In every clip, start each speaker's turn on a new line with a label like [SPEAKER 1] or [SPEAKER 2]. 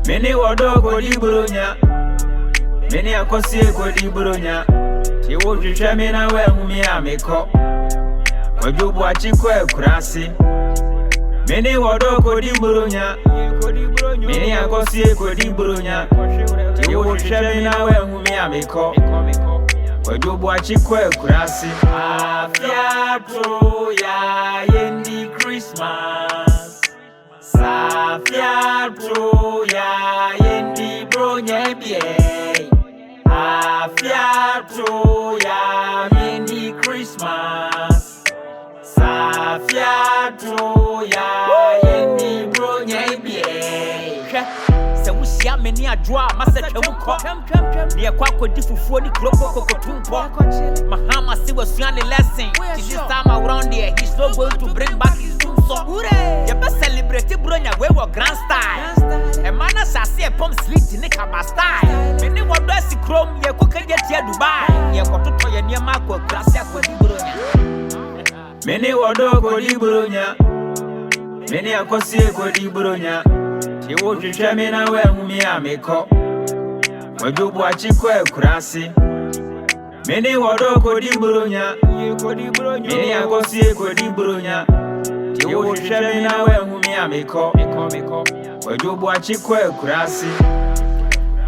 [SPEAKER 1] Many wado go di buronya. Many akosi go di buronya. Ti wo hwehwe me na wa hu me amekọ. Wajobu achiko ekurase. Many wado go di buronya. Many akosi go di buronya. Ti wo hwehwe me na wa hu me amekọ. Wajobu achiko ekurase. Afia pro ya yendi Christmas. Safia pro ya yendi bronya bie. Afia pro ya yendi Christmas. Safia pro ya yendi bronya bie.
[SPEAKER 2] Se wusia meni adwa masa twemukọ ne kwakọ di fufuo ni kloko kokotumpo mahama si wasua ne lesson this time around there he's not going to bring back his doom so you best celebrate bronya we were grand style e mana sase e pom slit ne kaba style meni wodo asikrom ye kokaje tia Dubai ye kototo ye niam akọ krase akọ di bronya
[SPEAKER 1] meni wodo go di bronya meni akosi go di bronya. Ti wo hwehwe me na wa hu me amekọ. Wajobu achiko ekurase. Many wado go di buronya. Many akosi go di buronya. Ti wo hwehwe me na wa hu me amekọ. Wajobu achiko ekurase.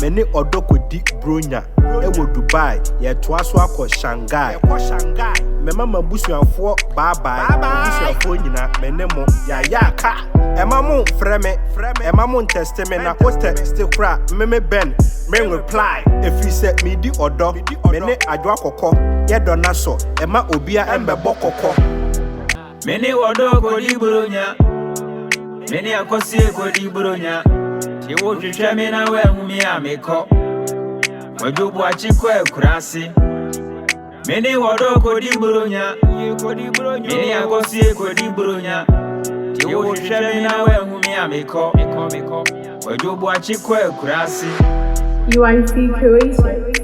[SPEAKER 3] Many odoko di bronya. Ewo Dubai, ye toaso akọ Shanghai. Mema mabusuafo bye bye. Mabusuafo nyina menemo ya ka. Ema mo freme, ema mo teste me na o text kra me ben me reply. If you say me di odo, me ne adwo akọkọ. Ye dona so, ema obia embebo kokọ.
[SPEAKER 1] Many wado go di buronya. Many akosi go di buronya. Ti wo hwehwe me na wa hu me amekọ. Wajobu achiko ekurase. Many wado go di buronya. Many akosi go di buronya. Ti wo hwehwe me na wa hu me amekọ. Wajobu achiko ekurase.
[SPEAKER 4] UIC Croatia.